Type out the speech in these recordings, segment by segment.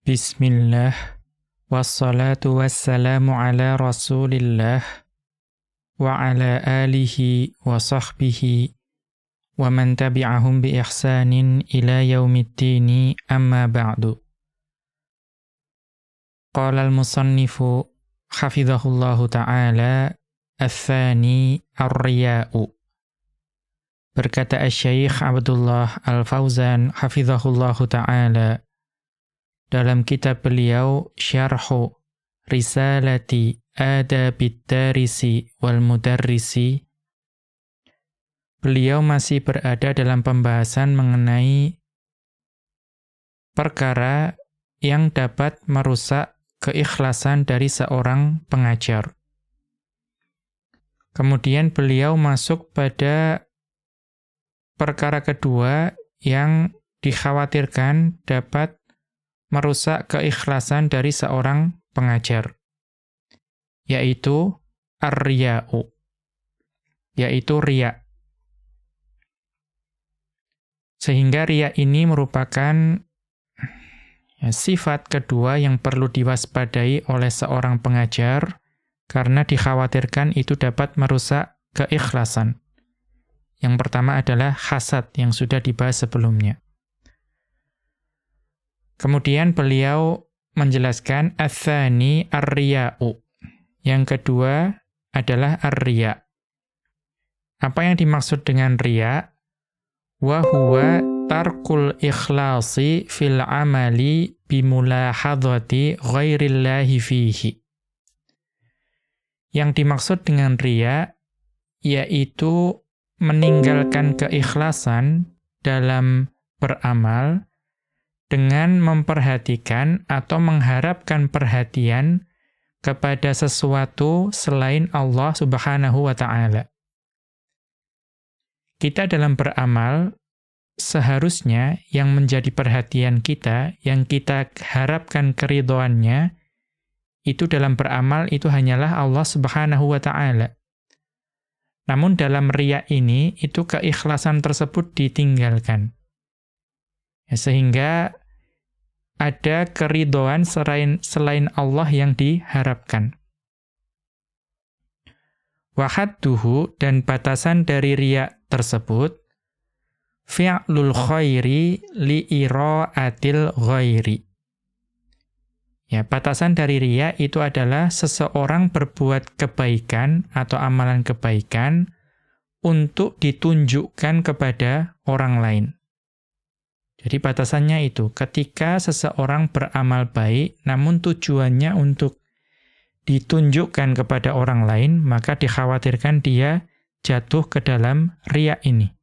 Bismillah, wassalatu wassalamu ala rasulillah, wa ala alihi wa sahbihi, wa man tabi'ahum bi ihsanin ila yaumiddini amma ba'du. Qala al-musannifu, hafidhahullahu ta'ala, al-thani ar-riya'u. Berkata Asy-Syaikh Abdullah Al-Fauzan, hafidhahullahu ta'ala, dalam kitab beliau Syarhu Risalati Adabid Darisi wal Mudarrisi, beliau masih berada dalam pembahasan mengenai perkara yang dapat merusak keikhlasan dari seorang pengajar. Kemudian beliau masuk pada perkara kedua yang dikhawatirkan dapat merusak keikhlasan dari seorang pengajar, yaitu ar-riya'u, yaitu riya. Sehingga riya ini merupakan sifat kedua yang perlu diwaspadai oleh seorang pengajar, karena dikhawatirkan itu dapat merusak keikhlasan. Yang pertama adalah hasad yang sudah dibahas sebelumnya. Kemudian beliau menjelaskan ats-tsani ar-riya'u. Yang kedua adalah ar-riya'. Apa yang dimaksud dengan riya'? Wa huwa tarkul ikhlasi fil amali bimulahadhati ghairillahi fihi. Yang dimaksud dengan riya' yaitu meninggalkan keikhlasan dalam beramal dengan memperhatikan atau mengharapkan perhatian kepada sesuatu selain Allah Subhanahu wa ta'ala. Kita dalam beramal, seharusnya yang menjadi perhatian kita, yang kita harapkan keridhoannya, itu dalam beramal itu hanyalah Allah Subhanahu wa ta'ala. Namun dalam riya ini, itu keikhlasan tersebut ditinggalkan. Sehingga ada keridhaan selain Allah yang diharapkan. Wa hadduhu, dan batasan dari riya tersebut, fi'lul khairi li'ira'atil ghairi. Ya, batasan dari riya itu adalah seseorang berbuat kebaikan atau amalan kebaikan untuk ditunjukkan kepada orang lain. Jadi batasannya itu, ketika seseorang beramal baik, namun tujuannya untuk ditunjukkan kepada orang lain, maka dikhawatirkan dia jatuh ke dalam riya ini.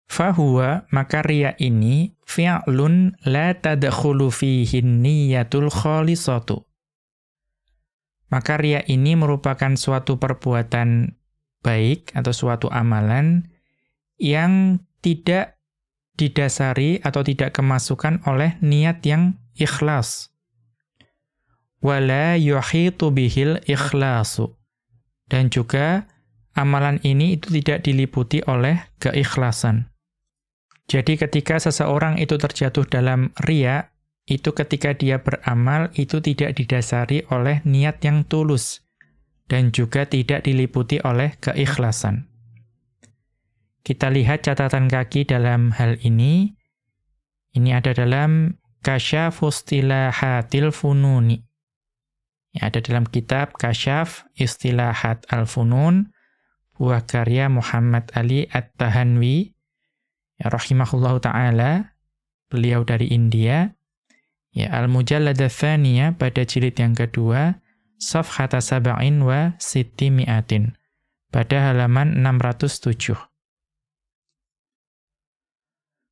Fahuwa, maka riya ini, fi'lun la tadkhulu fihi niyatul khalisatu. Maka riya ini merupakan suatu perbuatan baik atau suatu amalan yang tidak didasari atau tidak kemasukan oleh niat yang ikhlas. Wala yuhitu bihil ikhlasu. Dan juga amalan ini itu tidak diliputi oleh keikhlasan. Jadi ketika seseorang itu terjatuh dalam riya, itu ketika dia beramal itu tidak didasari oleh niat yang tulus dan juga tidak diliputi oleh keikhlasan. Kita lihat catatan kaki dalam hal ini. Ini ada dalam Kasyaf Istilahatil Fununi. Ada dalam kitab Kasyaf Istilahat Al-Funun, buah karya Muhammad Ali At-Tahanwi, ya, rahimahullahu ta'ala, beliau dari India. Ya, Al-Mujallad Ats-Tsaniyah pada jilid yang kedua, Safhata sab'in wa sittimi'atin, pada halaman 607.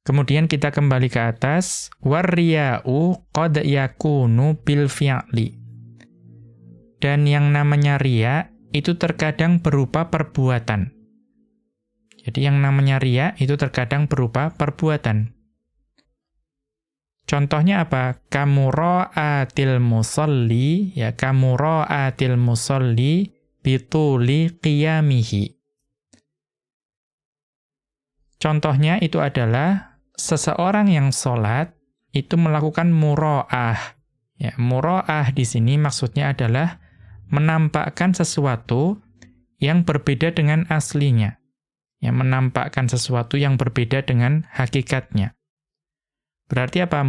Kemudian kita kembali ke atas, warriya'u qad yakunu bil fi'li. Dan yang namanya riya itu terkadang berupa perbuatan. Jadi yang namanya riya itu terkadang berupa perbuatan. Contohnya apa? Kamura'atil musalli, ya, kamura'atil musalli bituli qiyamihi. Contohnya itu adalah seseorang yang sholat itu melakukan mura'ah. Ya, mura'ah di sini maksudnya adalah menampakkan sesuatu yang berbeda dengan aslinya. Ya, menampakkan sesuatu yang berbeda dengan hakikatnya. Berarti apa?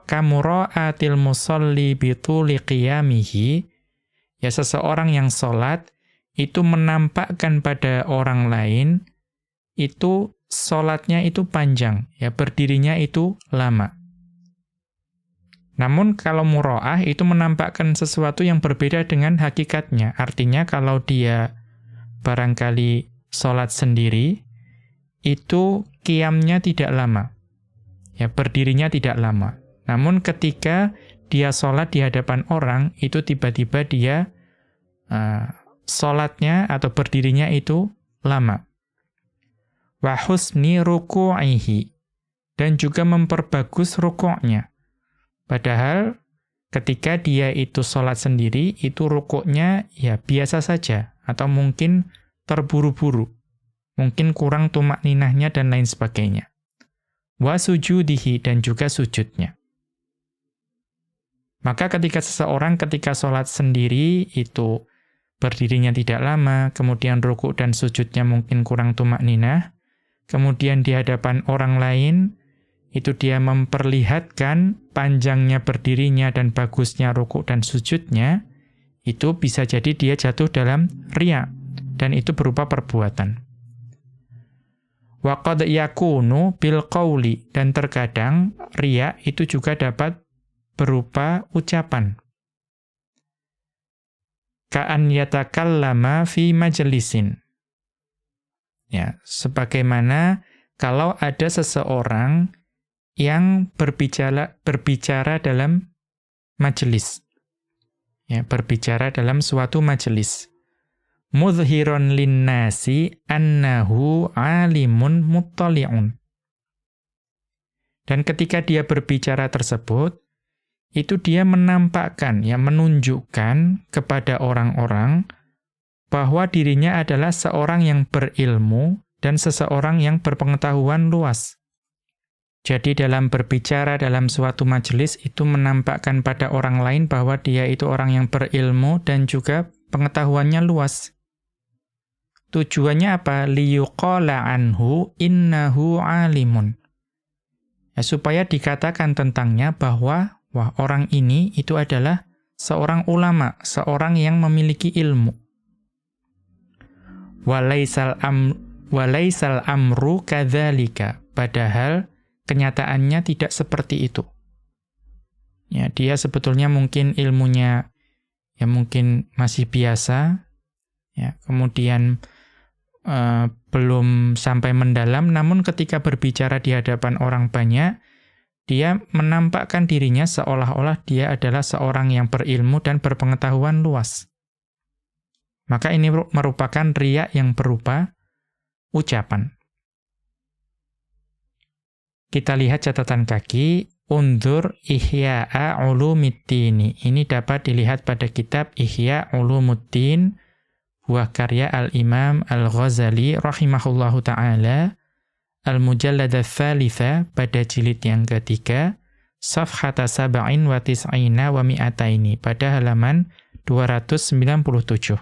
Kamura'atil musalli bituli qiyamihi. Ya, seseorang yang sholat itu menampakkan pada orang lain itu sholatnya itu panjang, ya, berdirinya itu lama. Namun kalau mura'ah itu menampakkan sesuatu yang berbeda dengan hakikatnya. Artinya kalau dia barangkali sholat sendiri, itu qiyamnya tidak lama. Ya, berdirinya tidak lama. Namun ketika dia sholat di hadapan orang, itu tiba-tiba dia sholatnya atau berdirinya itu lama. Wa husni ruku'ihi. Dan juga memperbagus rukuknya. Padahal ketika dia itu sholat sendiri, itu rukuknya ya biasa saja. Atau mungkin terburu-buru. Mungkin kurang tumakninahnya dan lain sebagainya. Wa sujudihi, dan juga sujudnya. Maka ketika seseorang ketika sholat sendiri itu berdirinya tidak lama, kemudian rukuk dan sujudnya mungkin kurang tumakninah, kemudian di hadapan orang lain, itu dia memperlihatkan panjangnya berdirinya dan bagusnya rukuk dan sujudnya, itu bisa jadi dia jatuh dalam riya, dan itu berupa perbuatan. Wa qad yakunu bil qauli, dan terkadang riya itu juga dapat berupa ucapan. Ka'an yatakallama fi majlisin. Ya, sebagaimana kalau ada seseorang yang berbicara dalam majelis. Ya, berbicara dalam suatu majelis. Mudhiron linnasi annahu alimun muttali'un. Dan ketika dia berbicara tersebut, itu dia menampakkan, ya, menunjukkan kepada orang-orang bahwa dirinya adalah seorang yang berilmu dan seseorang yang berpengetahuan luas. Jadi dalam berbicara dalam suatu majelis itu menampakkan pada orang lain bahwa dia itu orang yang berilmu dan juga pengetahuannya luas. Tujuannya apa? Liyuqala anhu innahu alimun. Ya, supaya dikatakan tentangnya bahwa wah, orang ini itu adalah seorang ulama, seorang yang memiliki ilmu. Walaisal amru kadzalika. Padahal kenyataannya tidak seperti itu. Ya, dia sebetulnya mungkin ilmunya ya mungkin masih biasa, ya, kemudian belum sampai mendalam, namun ketika berbicara di hadapan orang banyak, dia menampakkan dirinya seolah-olah dia adalah seorang yang berilmu dan berpengetahuan luas. Maka ini merupakan riya yang berupa ucapan. Kita lihat catatan kaki, undur Ihya'a Ulumiddin. Ini dapat dilihat pada kitab Ihya' Ulumuddin, buah karya Al-Imam Al-Ghazali rahimahullahu ta'ala, Al-Mujallad Ats-Tsalitsa pada jilid yang ketiga, Safhata Sab'in wa Tis'ina wa Mi'ataini, pada halaman 297.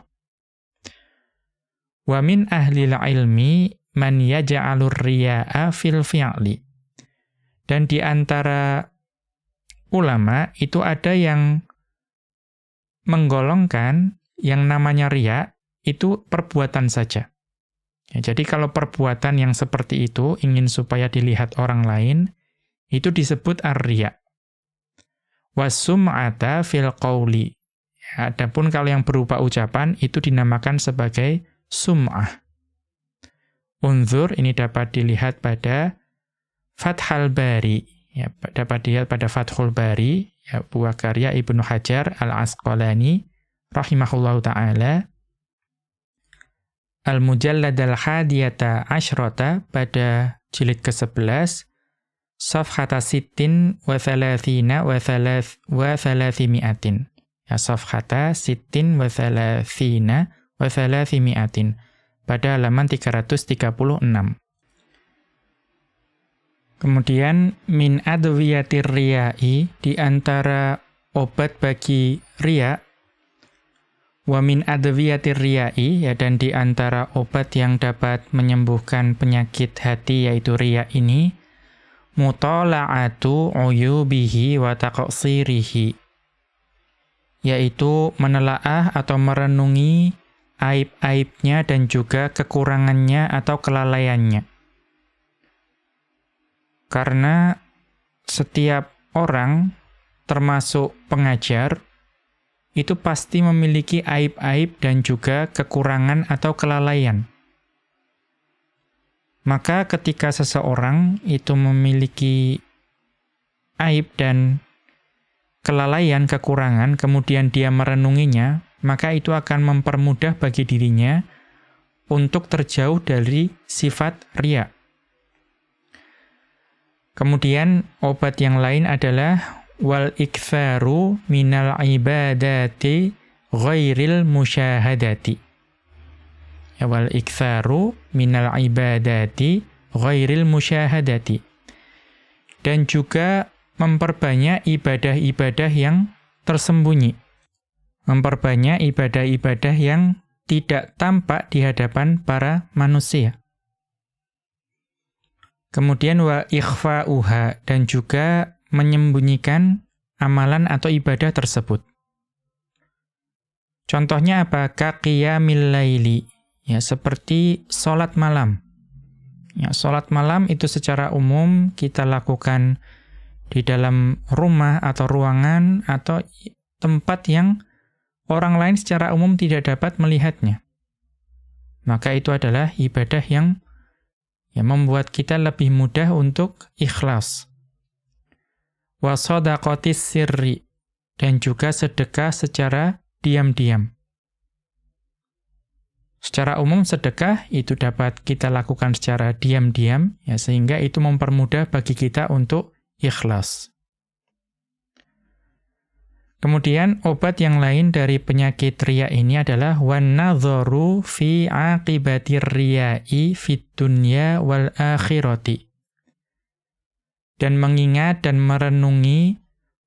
Wa min ahlil ilmi man yaj'alur riya'a fil fi'li. Dan di antara ulama itu ada yang menggolongkan yang namanya riya itu perbuatan saja. Ya, jadi kalau perbuatan yang seperti itu ingin supaya dilihat orang lain, itu disebut ar-riya. Was-sum'ata fil qauli. Ya, adapun kalau yang berupa ucapan itu dinamakan sebagai sum'ah. Unzur ini dapat dilihat pada Fathul Bari, ya, dapat dilihat pada Fathul Bari, ya, buah karya Ibnu Hajar Al-Asqalani rahimahullahu ta'ala, Al-Mujallad Al-Hadiyata Ashrata pada jilid ke-11, Safhata Sittin wa Thalathina wa Thalathimi'atin. Ya, Safhata Sittin wa Thalathina wa Thalathimi'atin pada halaman 336. Kemudian min adwiyatir riya'i, di antara obat bagi riya, wa min adwiyatir riya'i, ya, dan di antara obat yang dapat menyembuhkan penyakit hati yaitu riya ini, mutala'atu uyubihi wa taqsirihi, yaitu menelaah atau merenungi aib-aibnya dan juga kekurangannya atau kelalaiannya. Karena setiap orang, termasuk pengajar, itu pasti memiliki aib-aib dan juga kekurangan atau kelalaian. Maka ketika seseorang itu memiliki aib dan kelalaian, kekurangan, kemudian dia merenunginya, maka itu akan mempermudah bagi dirinya untuk terjauh dari sifat riya. Kemudian obat yang lain adalah wal iktsaru minal ibadati ghairil musyahadati. Ya, wal iktsaru minal ibadati ghairil musyahadati. Dan juga memperbanyak ibadah-ibadah yang tersembunyi. Memperbanyak ibadah-ibadah yang tidak tampak di hadapan para manusia. Kemudian wa ikhfa'uha, dan juga menyembunyikan amalan atau ibadah tersebut. Contohnya apa? Ka qiyamil laili, ya, seperti salat malam. Ya, salat malam itu secara umum kita lakukan di dalam rumah atau ruangan atau tempat yang orang lain secara umum tidak dapat melihatnya. Maka itu adalah ibadah yang membuat kita lebih mudah untuk ikhlas. Wa shadaqatis sirri, dan juga sedekah secara diam-diam. Secara umum sedekah itu dapat kita lakukan secara diam-diam, ya, sehingga itu mempermudah bagi kita untuk ikhlas. Kemudian obat yang lain dari penyakit riya ini adalah wan nadharu fi aqibatir riya'i fid dunya wal akhirati. Dan mengingat dan merenungi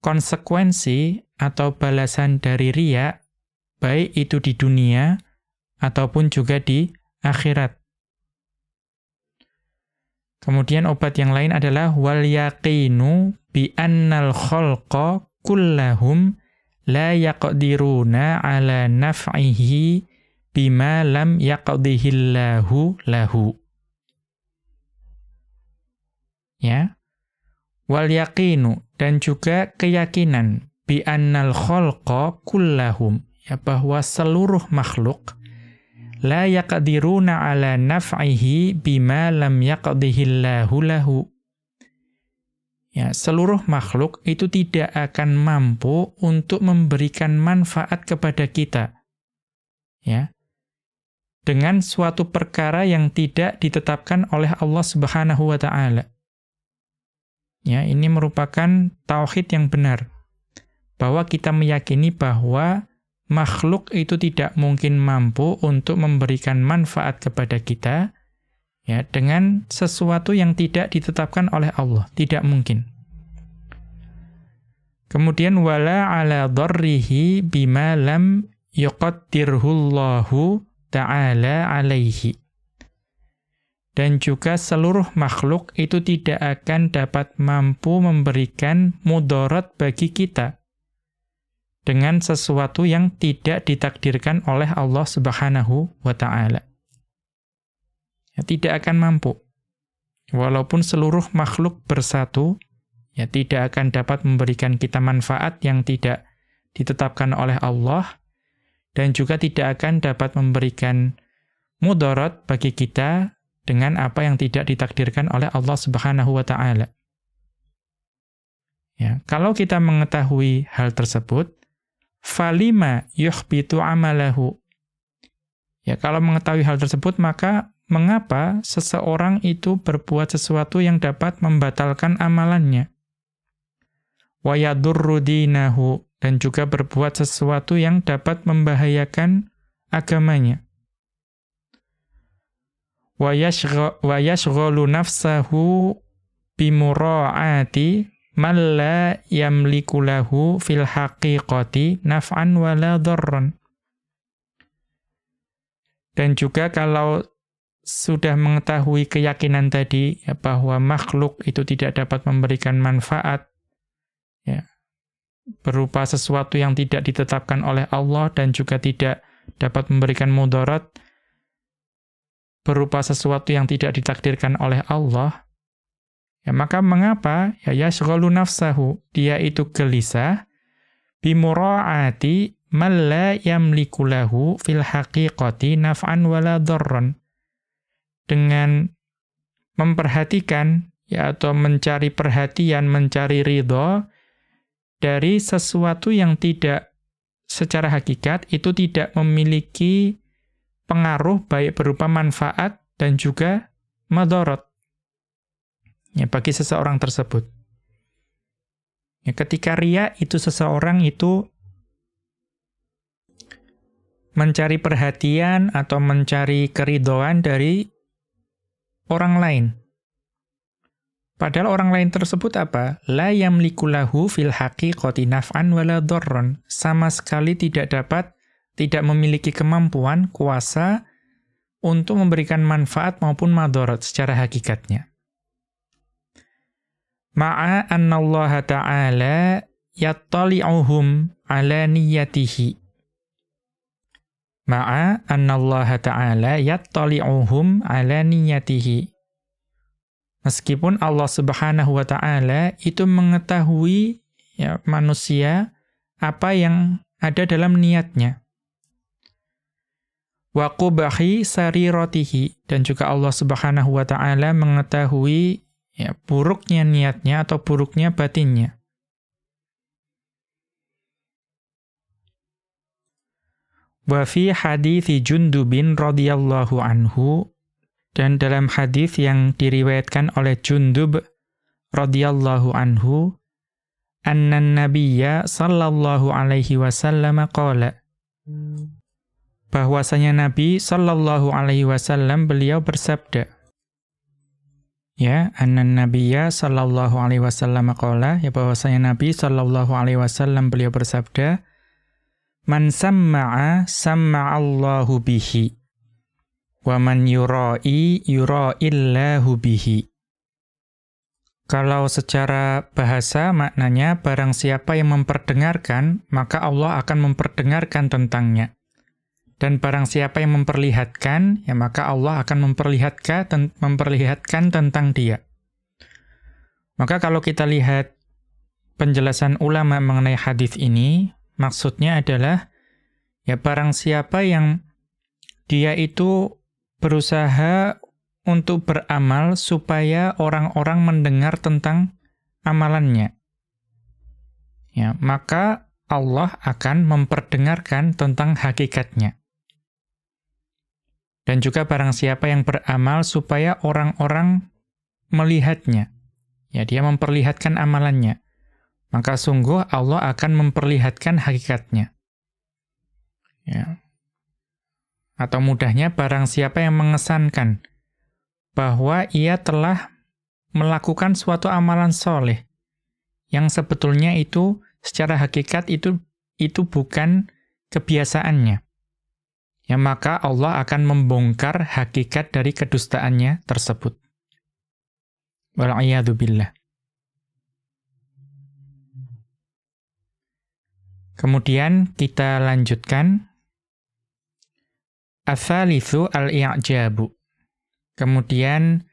konsekuensi atau balasan dari riya, baik itu di dunia ataupun juga di akhirat. Kemudian obat yang lain adalah wal yaqinu bi annal khalqa kullahum la yaqdiruna ala naf'ihi bima lam yaqdihillahu lahu. Ya. Wal yaqinu, dan juga keyakinan bi annal khalqa kullahum, ya, bahwa seluruh makhluk la yaqdiruna ala naf'ihi bima lam yaqdihillahu lahu. Ya, seluruh makhluk itu tidak akan mampu untuk memberikan manfaat kepada kita. Ya. Dengan suatu perkara yang tidak ditetapkan oleh Allah Subhanahu wa taala. Ya, ini merupakan tauhid yang benar. Bahwa kita meyakini bahwa makhluk itu tidak mungkin mampu untuk memberikan manfaat kepada kita, ya, dengan sesuatu yang tidak ditetapkan oleh Allah, tidak mungkin. Kemudian wala ala dharrihi bima lam yuqaddirhullahu ta'ala alaihi. Dan juga seluruh makhluk itu tidak akan dapat mampu memberikan mudarat bagi kita dengan sesuatu yang tidak ditakdirkan oleh Allah Subhanahu wa ta'ala. Ya, tidak akan mampu. Walaupun seluruh makhluk bersatu, ya, tidak akan dapat memberikan kita manfaat yang tidak ditetapkan oleh Allah, dan juga tidak akan dapat memberikan mudarat bagi kita dengan apa yang tidak ditakdirkan oleh Allah Subhanahu wa ta'ala. Ya, kalau kita mengetahui hal tersebut, falima yuhbitu amalahu. Ya, kalau mengetahui hal tersebut, maka mengapa seseorang itu berbuat sesuatu yang dapat membatalkan amalannya? Wa yadurru dinahu, dan juga berbuat sesuatu yang dapat membahayakan agamanya. Wa yashghalu nafsahu bimura'ati man la yamliku lahu fil haqiqati naf'an wala dharran. Dan juga kalau sudah mengetahui keyakinan tadi ya, bahwa makhluk itu tidak dapat memberikan manfaat ya, berupa sesuatu yang tidak ditetapkan oleh Allah dan juga tidak dapat memberikan mudarat berupa sesuatu yang tidak ditakdirkan oleh Allah, ya maka mengapa ya yashghalu nafsahu, dia itu gelisah bimura'ati man la yamliku lahu fil haqiqati naf'an wala dharran, dengan memperhatikan ya atau mencari perhatian, mencari ridho dari sesuatu yang tidak secara hakikat itu tidak memiliki pengaruh baik berupa manfaat dan juga madarat ya bagi seseorang tersebut. Ya, ketika riya itu seseorang itu mencari perhatian atau mencari keridhaan dari orang lain. Padahal orang lain tersebut apa? La yamliku lahu fil haqiqati naf'an wala dharran. Sama sekali tidak memiliki kemampuan, kuasa untuk memberikan manfaat maupun madarat secara hakikatnya. Ma'a annallaha ta'ala yattali'uhum ala niyyatihi. Ma'a annallaha ta'ala yattali'uhum ala niyyatihi. Meskipun Allah Subhanahu wa ta'ala itu mengetahui ya, manusia apa yang ada dalam niatnya. Wa qubahi sariratihi, dan juga Allah Subhanahu wa ta'ala mengetahui ya, buruknya niatnya atau buruknya batinnya. Wa fi hadithi Jundubin radhiyallahu anhu, dan dalam hadis yang diriwayatkan oleh Jundub radhiyallahu anhu, annan nabiyya sallallahu alaihi wasallam qala, bahwasanya Nabi sallallahu alaihi wasallam beliau bersabda. Ya, annan nabiyya sallallahu alaihi wasallam qala, ya bahwasanya Nabi sallallahu alaihi wasallam beliau bersabda, man samma'a samma'allahu bihi. Wa man yura'i yura'illahu bihi. Kalau secara bahasa maknanya barang siapa yang memperdengarkan, maka Allah akan memperdengarkan tentangnya. Dan barang siapa yang memperlihatkan, ya maka Allah akan memperlihatkan tentang dia. Maka kalau kita lihat penjelasan ulama mengenai hadis ini, maksudnya adalah ya barang siapa yang dia itu berusaha untuk beramal supaya orang-orang mendengar tentang amalannya. Ya, maka Allah akan memperdengarkan tentang hakikatnya. Dan juga barang siapa yang beramal supaya orang-orang melihatnya. Ya, dia memperlihatkan amalannya. Maka sungguh Allah akan memperlihatkan hakikatnya. Ya. Atau mudahnya barang siapa yang mengesankan bahwa ia telah melakukan suatu amalan soleh yang sebetulnya itu secara hakikat itu bukan kebiasaannya. Ya, maka Allah akan membongkar hakikat dari kedustaannya tersebut. Wal'iyadu billah. Kemudian kita lanjutkan. Ats-tsalitsu al-i'jabu. Kemudian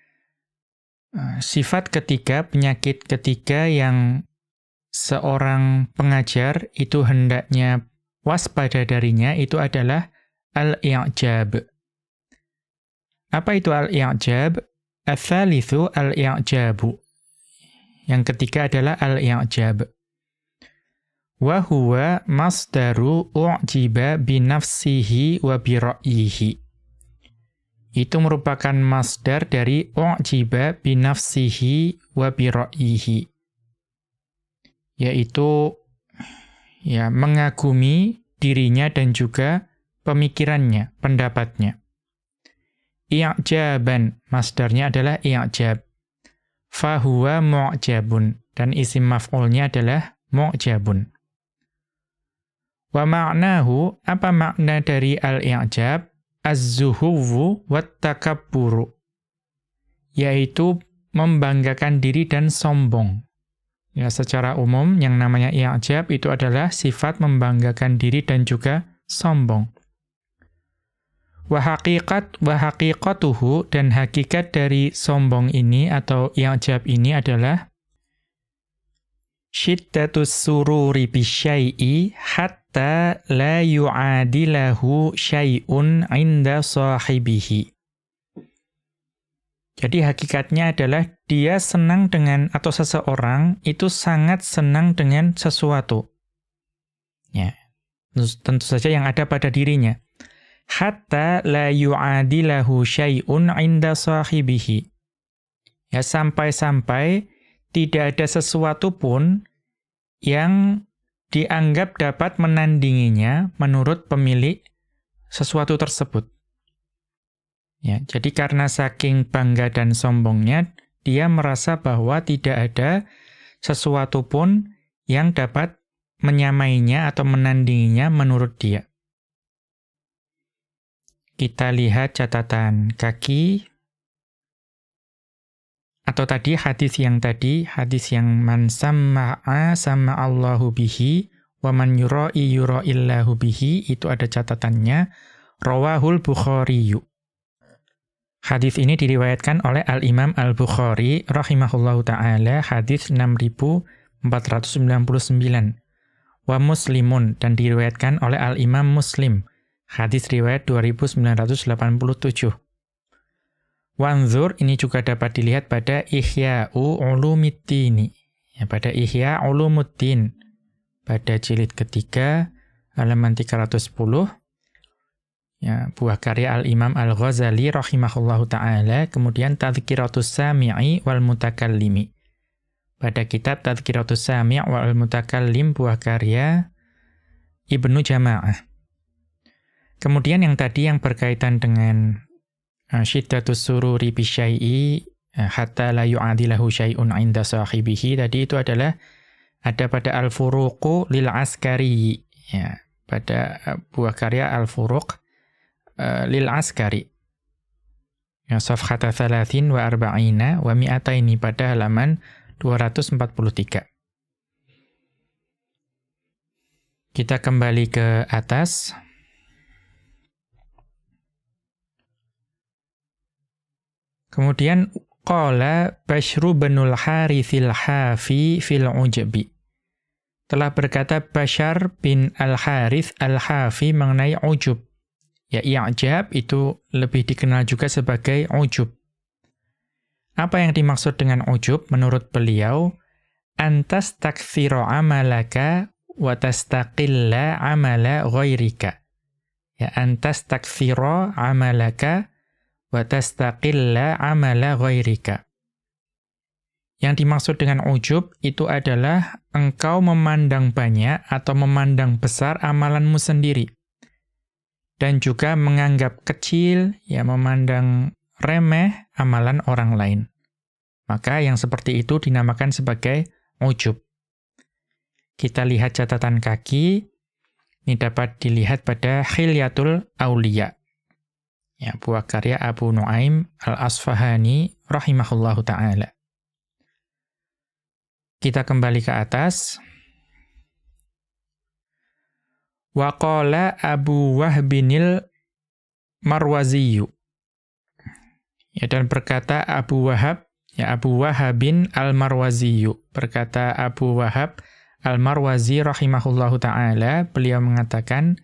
sifat ketiga, penyakit ketiga yang seorang pengajar itu hendaknya waspada darinya itu adalah al-i'jab. Apa itu al-i'jab? Ats-tsalitsu al-i'jabu. Yang ketiga adalah al-i'jab. Wa huwa masdaru u'jiba binafsihi wa bira'yihi. Itu merupakan masdar dari u'jiba binafsihi wa bira'yihi. Yaitu ya mengagumi dirinya dan juga pemikirannya, pendapatnya. I'jaban, masdarnya adalah i'jab. fahuwa mu'jabun. Dan isim maf'ulnya adalah mu'jabun. Wa ma'nahu, apa makna dari al-i'jab? Az-zuhuwu wat-takabburu. Yaitu membanggakan diri dan sombong. Ya, secara umum yang namanya i'jab itu adalah sifat membanggakan diri dan juga sombong. Wa haqiqatuhu, dan hakikat dari sombong ini atau i'jab ini adalah syiddatus sururi bisyai'i hatta la yu'adilahu syai'un 'inda sahibihi. Jadi hakikatnya adalah dia senang dengan, atau seseorang itu sangat senang dengan sesuatu. Ya, tentu saja yang ada pada dirinya. Hatta la yu'adilahu syai'un 'inda sahibihi. Ya, sampai-sampai tidak ada sesuatu pun yang dianggap dapat menandinginya menurut pemilik sesuatu tersebut. Ya, jadi karena saking bangga dan sombongnya, dia merasa bahwa tidak ada sesuatu pun yang dapat menyamainya atau menandinginya menurut dia. Kita lihat catatan kaki. Atau tadi hadis yang man samma'a samma'allahu bihi wa man yura'i yura'illahu bihi, itu ada catatannya, rawahul Bukhari. Hadis ini diriwayatkan oleh Al-Imam Al-Bukhari rahimahullahu taala, hadis 6499. Wa Muslimun, dan diriwayatkan oleh Al-Imam Muslim, hadis riwayat 2987. Wanzur, ini juga dapat dilihat pada Ihya'u Ulumiddin. Ya, pada Ihya' Ulumuddin. Pada jilid ketiga, halaman 310. Ya, buah karya Al-Imam Al-Ghazali rahimahullahu ta'ala. Kemudian Tadhkiratus Sami'i wal Mutakallimi. Pada kitab Tadhkiratus Sami' wal Mutakallim, buah karya Ibnu Jama'ah. Kemudian yang tadi yang berkaitan dengan syiddatus sururi bisyai'i hatta la yu'adilahu syai'un 'inda sahibihi, tadi itu adalah ada pada Al-Furuqu lil Askari, ya, pada buah karya Al-Furuq lil Askari, ya, safhata 30 wa 40 wa 200 pada halaman 243. Kita kembali ke atas. Kemudian qala Bashru binul Harithil Hafi fil Ujbi. Telah berkata Bashar bin Al-Harith Al-Hafi mengenai ujub. Ya, i'jab itu lebih dikenal juga sebagai ujub. Apa yang dimaksud dengan ujub menurut beliau? Antas taktsira amalaka wa tastaqilla amala ghairika. Ya, antas taktsira amalaka wa tastaqilla amala ghairika. Yang dimaksud dengan ujub itu adalah engkau memandang banyak atau memandang besar amalanmu sendiri. Dan juga menganggap kecil, ya, memandang remeh amalan orang lain. Maka yang seperti itu dinamakan sebagai ujub. Kita lihat catatan kaki. Ini dapat dilihat pada Khilyatul Auliya. Ya, buah karya Abu Nuaim Al-Asfahani rahimahullahu ta'ala. Kita kembali ke atas. Wa qala Abu Wahbinil Marwaziyu. Ya, dan berkata Abu Wahab, ya, Abu Wahabin Al-Marwaziyu. Berkata Abu Wahab Al-Marwazi rahimahullahu ta'ala, beliau mengatakan,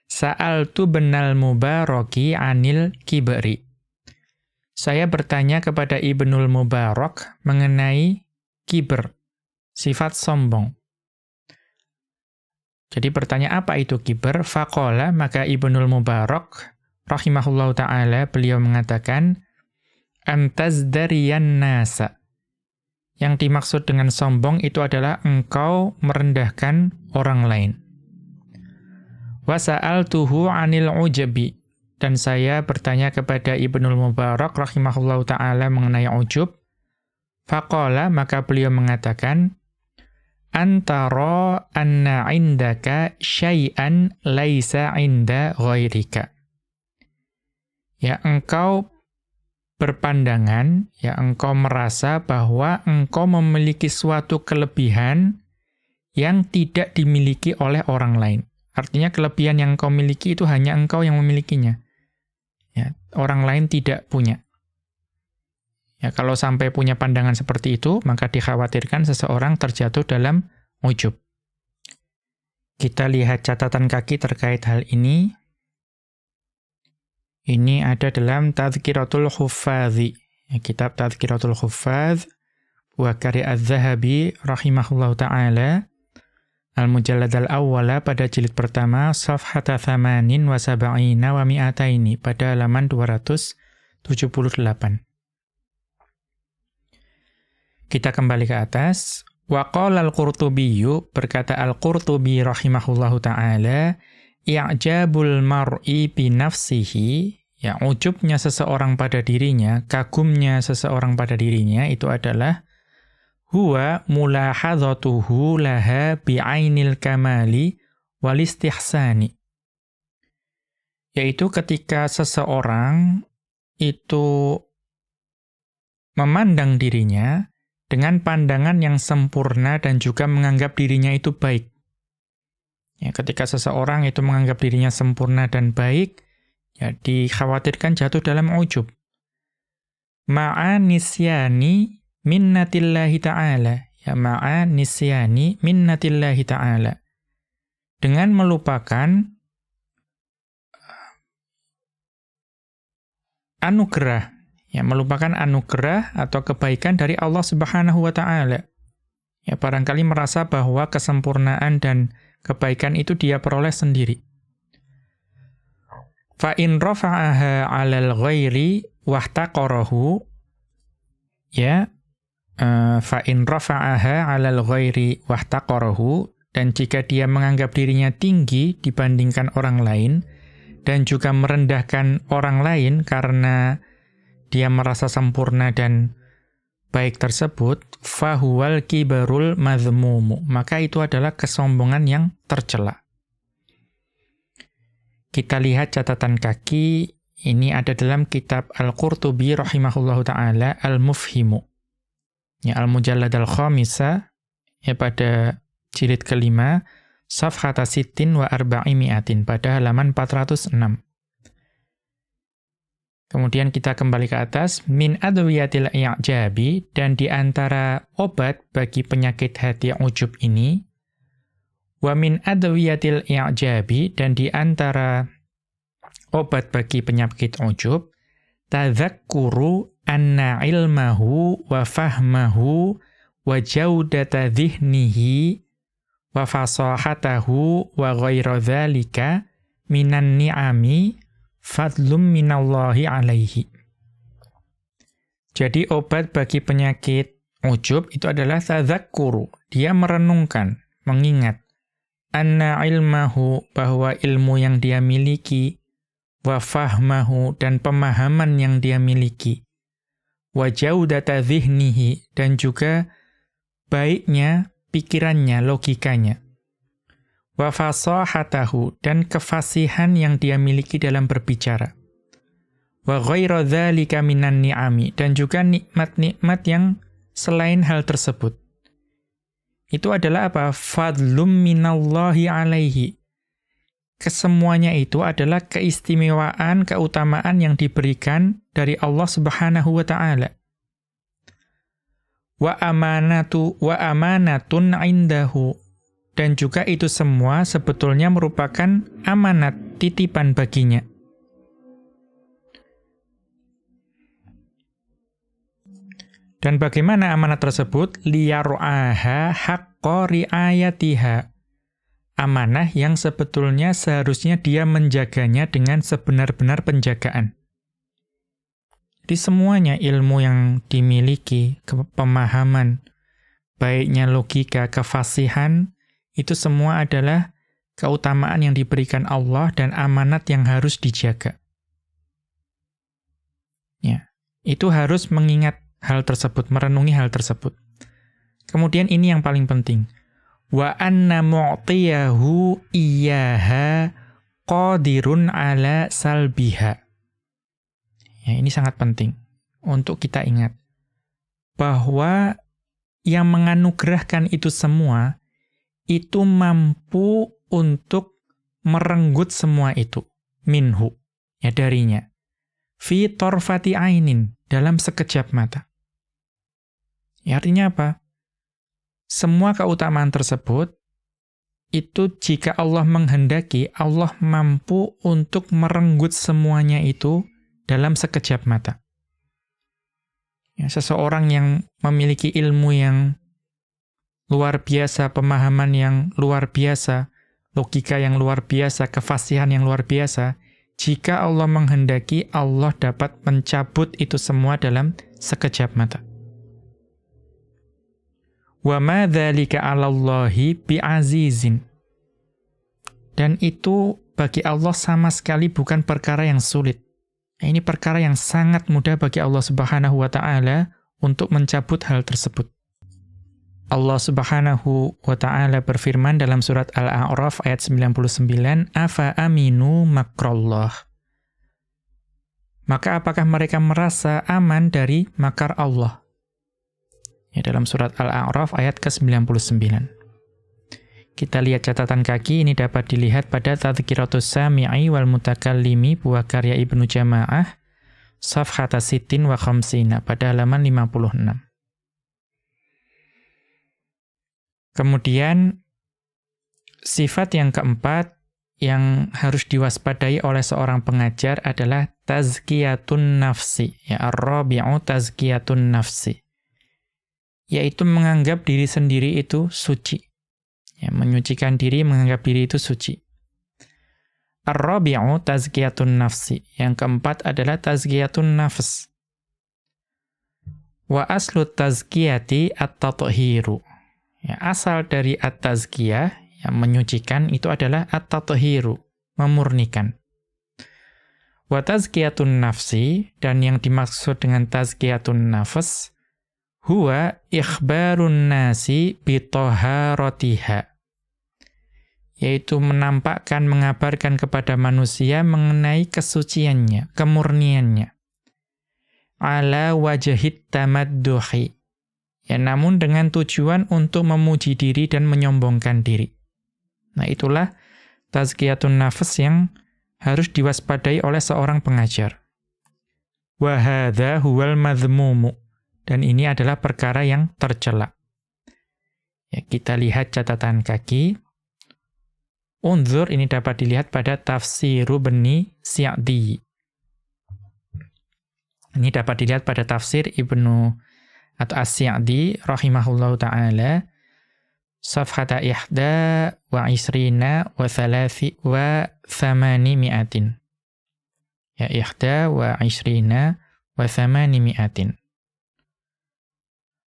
Sa'altu benal Mubaraki anil kibri. Saya bertanya kepada Ibnul Mubarak mengenai kibr, sifat sombong. Jadi bertanya apa itu kibr? Faqala, maka Ibnul Mubarak rahimahullahu ta'ala, beliau mengatakan, Antazdariyan nasa. Yang dimaksud dengan sombong itu adalah engkau merendahkan orang lain. Wa sa'altuhu 'anil ujabi, dan saya bertanya kepada Ibnul Mubarak rahimahullahu taala mengenai ujub. Faqala, maka beliau mengatakan, antara anna indaka syai'an laisa inda ghairika. Ya, engkau berpandangan, ya engkau merasa bahwa engkau memiliki suatu kelebihan yang tidak dimiliki oleh orang lain. Artinya kelebihan yang engkau miliki itu hanya engkau yang memilikinya. Ya, orang lain tidak punya. Ya, kalau sampai punya pandangan seperti itu, maka dikhawatirkan seseorang terjatuh dalam ujub. Kita lihat catatan kaki terkait hal ini. Ini ada dalam Tadhkiratul Huffadhi. Ya, kitab Tadhkiratul Huffadh, buah karya Az-Zahabi rahimahullahu ta'ala, Al-Mujallad al-Awwala pada jilid pertama, Safhata Thamanin wa Sab'ina wa Mi'ataini, pada halaman 278. Kita kembali ke atas. Wa qala al-Qurtubiyyu, berkata Al-Qurtubi rahimahullahu ta'ala, i'jabul mar'i bi nafsihi, ya ujubnya seseorang pada dirinya, kagumnya seseorang pada dirinya itu adalah huwa mulahadzatuhu laha bi'ainil kamali wal istihsani. Yaitu ketika seseorang itu memandang dirinya dengan pandangan yang sempurna dan juga menganggap dirinya itu baik. Ya, ketika seseorang itu menganggap dirinya sempurna dan baik, ya dikhawatirkan jatuh dalam ujub. Ma'a nisyani minnatillahi ta'ala. Ya, ma'a nisyani minnatillahi ta'ala. Dengan melupakan anugerah. Ya, melupakan anugerah atau kebaikan dari Allah Subhanahu wa ta'ala. Ya, barangkali merasa bahwa kesempurnaan dan kebaikan itu dia peroleh sendiri. Fa in rafa'aha 'alal ghairi wahtaqarahu, ya, fa in rafa'aha 'alal ghairi wahtaqarahu, dan jika dia menganggap dirinya tinggi dibandingkan orang lain dan juga merendahkan orang lain karena dia merasa sempurna dan baik tersebut, fahuwal kibarul madhmumu, maka itu adalah kesombongan yang tercela. Kita lihat catatan kaki, ini ada dalam kitab Al-Qurtubi rahimahullahu ta'ala, Al-Mufhimu. Ya, Al-Mujallad al-Khamisa, ya pada jilid kelima, Safhata Sittin wa Arba'imi'atin, pada halaman 406. Kemudian kita kembali ke atas, min adwiyatil i'jabi, dan di antara obat bagi penyakit hati ujub ini, wa min adwiyatil i'jabi, dan di antara obat bagi penyakit ujub, tadzakkuru anna ilmahu wa fahmahu wa jaudata dhihnihi wa fasahatahu wa ghairu dzalika minan ni'ami fadlum minallahi alaihi. Jadi obat bagi penyakit ujub itu adalah tadzakkuru. Dia merenungkan, mengingat. Anna ilmahu, bahwa ilmu yang dia miliki. Wa fahmahu, dan pemahaman yang dia miliki. Wa jaudata dhihnihi, dan juga baiknya pikirannya, logikanya. Wa fasahatahu, dan kefasihan yang dia miliki dalam berbicara. Wa ghairu dzalika minan ni'ami, dan juga nikmat-nikmat yang selain hal tersebut. Itu adalah apa? Fadlum minallahi alaihi. Kesemuanya itu adalah keistimewaan, keutamaan yang diberikan dari Allah Subhanahu wa ta'ala. Wa amanatun indahu. Dan juga itu semua sebetulnya merupakan amanat, titipan baginya. Dan bagaimana amanat tersebut? Liyar'aha haqqa ri'ayatiha. Amanah yang sebetulnya seharusnya dia menjaganya dengan sebenar-benar penjagaan. Di semuanya ilmu yang dimiliki, pemahaman, baiknya logika, kefasihan, itu semua adalah keutamaan yang diberikan Allah dan amanat yang harus dijaga. Ya, itu harus mengingat hal tersebut, merenungi hal tersebut. Kemudian ini yang paling penting. Wa anna mu'tiyahu iyyaha qadirun ala salbiha. Ya, ini sangat penting untuk kita ingat bahwa yang menganugerahkan itu semua itu mampu untuk merenggut semua itu minhu, ya darinya. Fi torfati ainin, dalam sekejap mata. Ya, artinya apa? Semua keutamaan tersebut itu jika Allah menghendaki, Allah mampu untuk merenggut semuanya itu dalam sekejap mata. Ya, seseorang yang memiliki ilmu yang luar biasa, pemahaman yang luar biasa, logika yang luar biasa, kefasihan yang luar biasa, jika Allah menghendaki, Allah dapat mencabut itu semua dalam sekejap mata. Wa ma dzalika 'alallahi bi'azizin. Dan itu bagi Allah sama sekali bukan perkara yang sulit. Ini perkara yang sangat mudah bagi Allah Subhanahu wa taala untuk mencabut hal tersebut. Allah Subhanahu wa taala berfirman dalam surat Al-A'raf ayat 99, "Afa aminu makrallah." Maka apakah mereka merasa aman dari makar Allah? Ya, dalam surat Al-A'raf ayat ke-99. Kita lihat catatan kaki, ini dapat dilihat pada Tadhkiratus Sami'i wal Mutakallimi buah karya Ibnu Jama'ah, Safhata Sittin wa Khamsina, pada halaman 56. Kemudian, sifat yang keempat yang harus diwaspadai oleh seorang pengajar adalah tazkiyatun nafsi. Ya, ar-rabi'u tazkiyatun nafsi. Yaitu menganggap diri sendiri itu suci. Ya, menyucikan diri, menganggap diri itu suci. Ar-rabi'u tazkiyatun nafsi. Yang keempat adalah tazkiyatun nafs. Wa aslu tazkiyati at-tathiru. Ya, asal dari at-tazkiyah, yang menyucikan, itu adalah at-tathiru, memurnikan. Wa tazkiyatun nafsi, dan yang dimaksud dengan tazkiyatun nafs, huwa ikhbarun nasi bitoharatiha. Yaitu menampakkan, mengabarkan kepada manusia mengenai kesuciannya, kemurniannya. Ala wajahit tamadduhi. Ya, namun dengan tujuan untuk memuji diri dan menyombongkan diri. Nah, itulah tazkiyatun nafs yang harus diwaspadai oleh seorang pengajar. Wa hadza huwal madhmumu. Dan ini adalah perkara yang tercela. Ya, kita lihat catatan kaki. Unzur, ini dapat dilihat pada Tafsiru Bani Sa'di. Ini dapat dilihat pada tafsir Ibnu atau As-Sa'di rahimahullahu ta'ala, safhata ihda wa isrina wa thalathi wa thamani mi'atin. Ya, ihda wa isrina wa thamani mi'atin.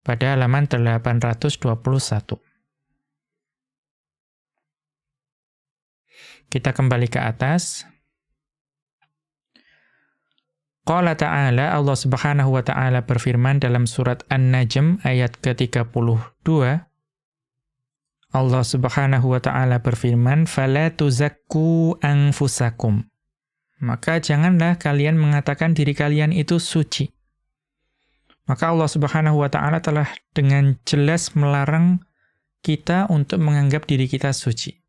Pada halaman 821. Kita kembali ke atas. Qala ta'ala, Allah Subhanahu wa ta'ala berfirman dalam surat An-Najm ayat ke-32. Allah Subhanahu wa ta'ala berfirman, "Fala tuzakku anfusakum." Maka janganlah kalian mengatakan diri kalian itu suci. Maka Allah Subhanahu wa ta'ala telah dengan jelas melarang kita untuk menganggap diri kita suci.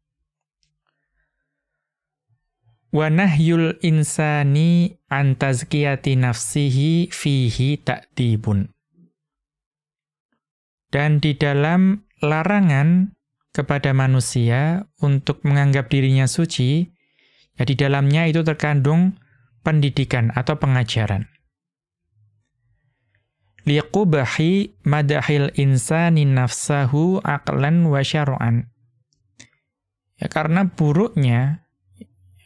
Wa nahyul insani an tazkiyati nafsihi fihi ta'dibun. Dan di dalam larangan kepada manusia untuk menganggap dirinya suci, ya di dalamnya itu terkandung pendidikan atau pengajaran. Liqubahi madahil insani nafsahu aqlan wa syar'an. Ya, karena buruknya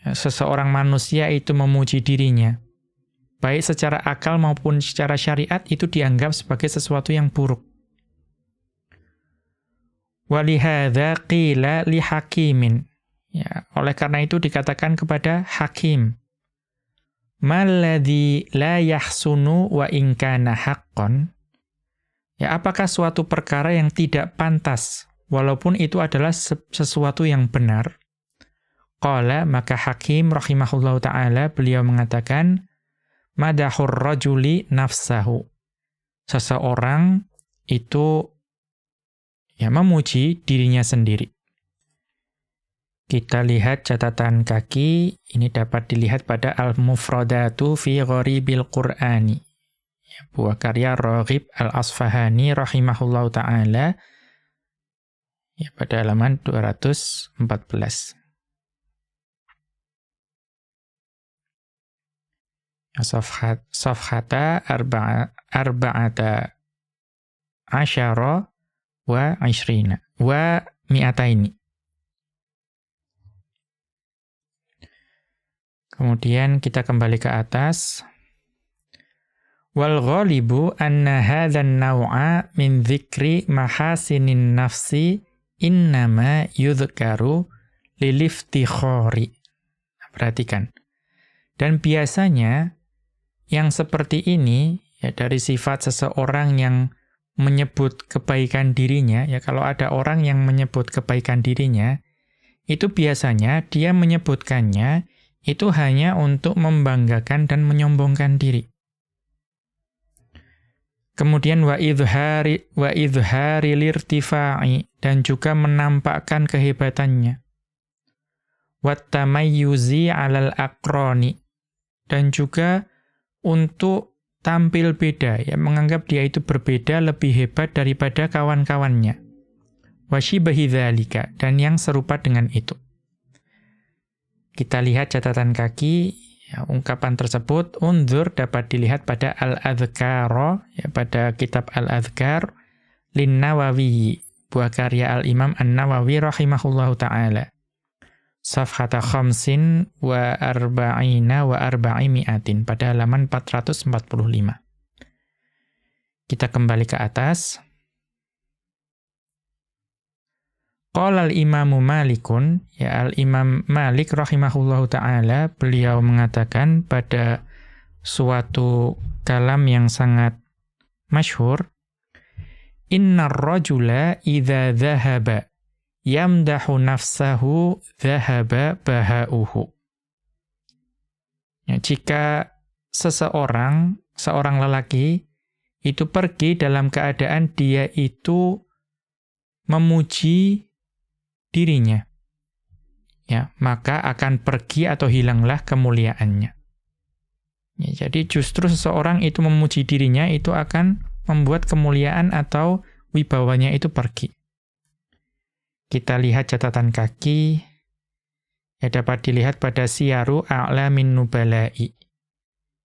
seseorang manusia itu memuji dirinya, baik secara akal maupun secara syariat, itu dianggap sebagai sesuatu yang buruk. Walihadza qila li hakimin. Ya, oleh karena itu dikatakan kepada hakim, malladzi la yahsunu wa in kana haqqan. Ya, apakah suatu perkara yang tidak pantas, walaupun itu adalah sesuatu yang benar? Qala, maka Hakim rahimahullahu ta'ala, beliau mengatakan, madahur rajuli nafsahu. Seseorang itu ya memuji dirinya sendiri. Kita lihat catatan kaki, ini dapat dilihat pada Al-Mufradatu fi Gharibil Qur'ani. Ya, buah karya Raghib Al-Asfahani rahimahullahu ta'ala, ya, pada halaman 214. Safhata arba'ata asyara wa ishrina wa mi'ataini. Kemudian kita kembali ke atas. Wal ghalibu anna hadzan naw'a min dzikri mahasinin nafsi innama yudhkaru liliftikhari. Perhatikan. Dan biasanya yang seperti ini, ya, dari sifat seseorang yang menyebut kebaikan dirinya, ya, kalau ada orang yang menyebut kebaikan dirinya, itu biasanya dia menyebutkannya itu hanya untuk membanggakan dan menyombongkan diri. Kemudian wa idhari lirtifa'i, dan juga menampakkan kehebatannya. Wat tamayyuzi 'alal aqrani, dan juga untuk tampil beda, ya, menganggap dia itu berbeda, lebih hebat daripada kawan-kawannya. Washibahi dzalika, dan yang serupa dengan itu. Kita lihat catatan kaki, ya, ungkapan tersebut, unzur, dapat dilihat pada Al-Adhkar, ya, pada kitab Al-Adhkar, Lin-Nawawi, buah karya Al-Imam An-Nawawi rahimahullahu ta'ala. Safhata khamsin wa arba'ina wa arba'imi'atin, pada halaman 445. Kita kembali ke atas. Qala al-imamu Malikun, ya, al-imam Malik rahimahullahu ta'ala, beliau mengatakan pada suatu kalam yang sangat masyhur, innar rajula idza dhahaba yamdahu nafsahu dhahaba bahauhu. Ya, jika seorang lelaki itu pergi dalam keadaan dia itu memuji dirinya, ya, maka akan pergi atau hilanglah kemuliaannya. Ya, jadi justru seseorang itu memuji dirinya itu akan membuat kemuliaan atau wibawanya itu pergi. Kita lihat catatan kaki, ya, dapat dilihat pada Siyaru A'lamin Nubala'i,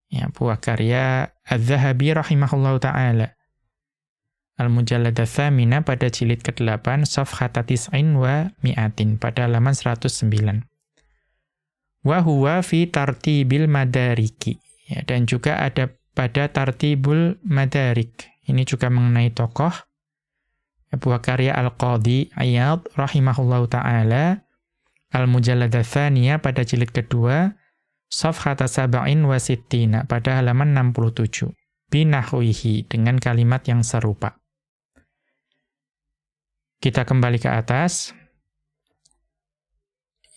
ya, buah karya Az-Zahabi rahimahullahu ta'ala. Al-Mujallad Ats-Tsamina pada jilid ke-8, Safhata Tis'in wa Mi'atin, pada halaman 109. Wa huwa fi tartibil madariki, ya, dan juga ada pada Tartibul Madarik. Ini juga mengenai tokoh. Buah karya Al-Qadhi Iyad rahimahullahu ta'ala, Al-Mujallad Ats-Tsaniyah pada jilid kedua, Safhata Sab'in wa Sittina, pada halaman 67. Binahwihi, dengan kalimat yang serupa. Kita kembali ke atas.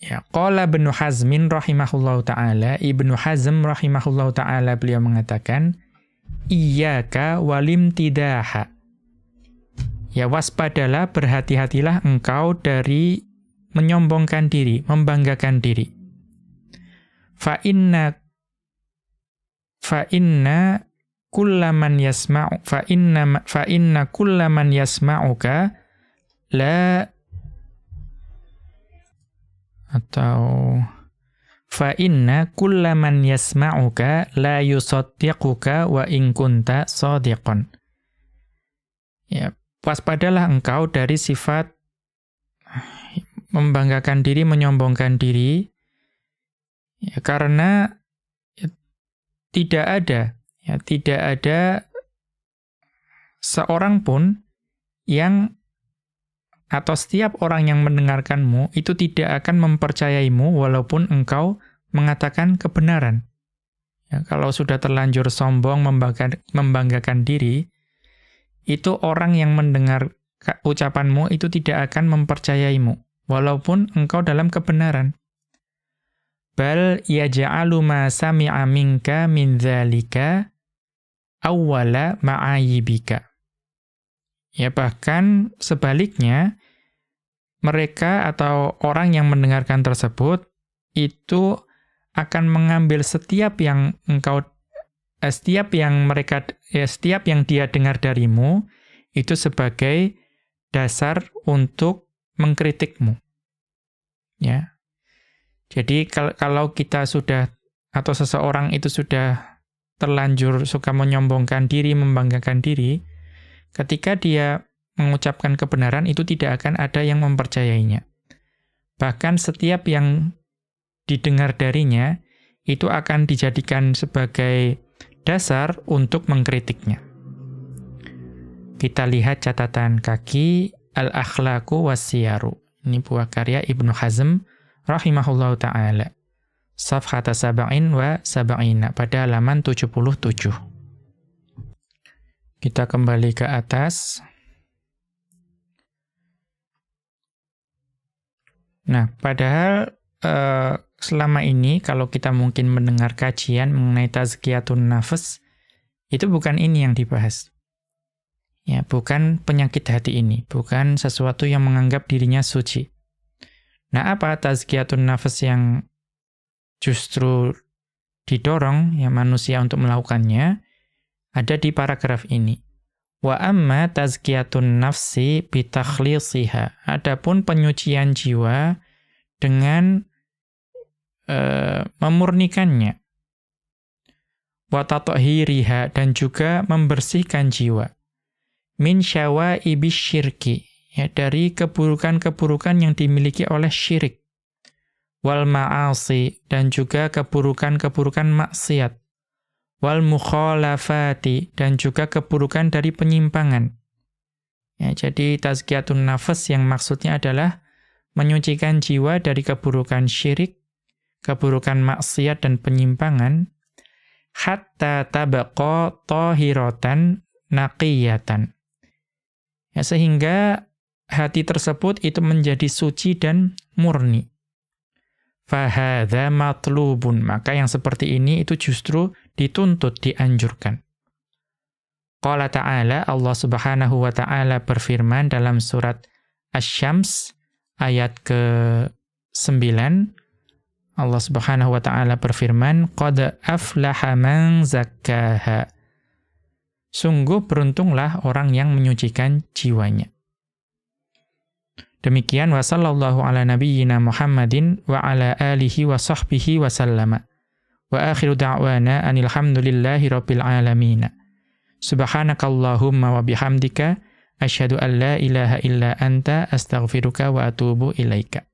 Ya, qala Ibnu Hazmin rahimahullahu ta'ala, Ibnu Hazm rahimahullahu ta'ala, beliau mengatakan, iyyaka walimtidaha. Ya, waspadalah, berhati-hatilah engkau dari menyombongkan diri, membanggakan diri. Fa inna kullaman yasma'uka la, atau fa inna kullaman yasma'uka la yusaddiquka wa in kunta shadiqan. Ya, waspadalah engkau dari sifat membanggakan diri, menyombongkan diri, ya, karena tidak ada seorang pun yang, atau setiap orang yang mendengarkanmu itu tidak akan mempercayaimu walaupun engkau mengatakan kebenaran. Ya, kalau sudah terlanjur sombong, membanggakan diri, itu orang yang mendengar ucapanmu itu tidak akan mempercayaimu, walaupun engkau dalam kebenaran. Bal yaj'alu ma sami'a minka min dzalika awwala ma'ayibika. Ya, bahkan sebaliknya, mereka atau orang yang mendengarkan tersebut itu akan mengambil setiap yang dia dengar darimu itu sebagai dasar untuk mengkritikmu. Ya. Jadi kalau kita sudah, atau seseorang itu sudah terlanjur suka menyombongkan diri, membanggakan diri, ketika dia mengucapkan kebenaran itu tidak akan ada yang mempercayainya. Bahkan setiap yang didengar darinya itu akan dijadikan sebagai dasar untuk mengkritiknya. Kita lihat catatan kaki Al-Akhlaqu was-Siyaru. Ini buah karya Ibnu Hazm rahimahullahu ta'ala. Safhata sab'in wa sab'ina, pada halaman 77. Kita kembali ke atas. Nah, padahal selama ini kalau kita mungkin mendengar kajian mengenai tazkiyatun nafs, itu bukan ini yang dibahas. Ya, bukan penyakit hati ini, bukan sesuatu yang menganggap dirinya suci. Nah, apa tazkiyatun nafs yang justru didorong ya manusia untuk melakukannya? Ada di paragraf ini. Wa amma tazkiyatun nafsi bitakhlisiha. Adapun penyucian jiwa dengan memurnikannya. Wa tatahhiriha, dan juga membersihkan jiwa. Min syawa'ibis syirki, ya, dari keburukan-keburukan yang dimiliki oleh syirik. Wal ma'asi, dan juga keburukan-keburukan maksiat. Wal mukhalafati, dan juga keburukan dari penyimpangan. Ya, jadi tazkiyatun nafs yang maksudnya adalah menyucikan jiwa dari keburukan syirik, keburukan maksiat dan penyimpangan, hatta tabaqa tahiratan naqiyatan. Ya, sehingga hati tersebut itu menjadi suci dan murni. Fahadha matlubun, maka yang seperti ini itu justru dituntut, dianjurkan. Qala ta'ala, Allah Subhanahu wa ta'ala berfirman dalam surat Asy-Syams ayat ke-9. Allah Subhanahu wa ta'ala berfirman, qad aflaha man zakkaha. Sungguh beruntunglah orang yang menyucikan jiwanya. Demikian, wa sallallahu ala nabiyyina Muhammadin wa ala alihi wa sahbihi wa sallama. Wa akhiru da'wana anil hamdulillahi rabbil alamin. Subhanakallahumma wa bihamdika asyhadu an la ilaha illa anta astaghfiruka wa atubu ilaika.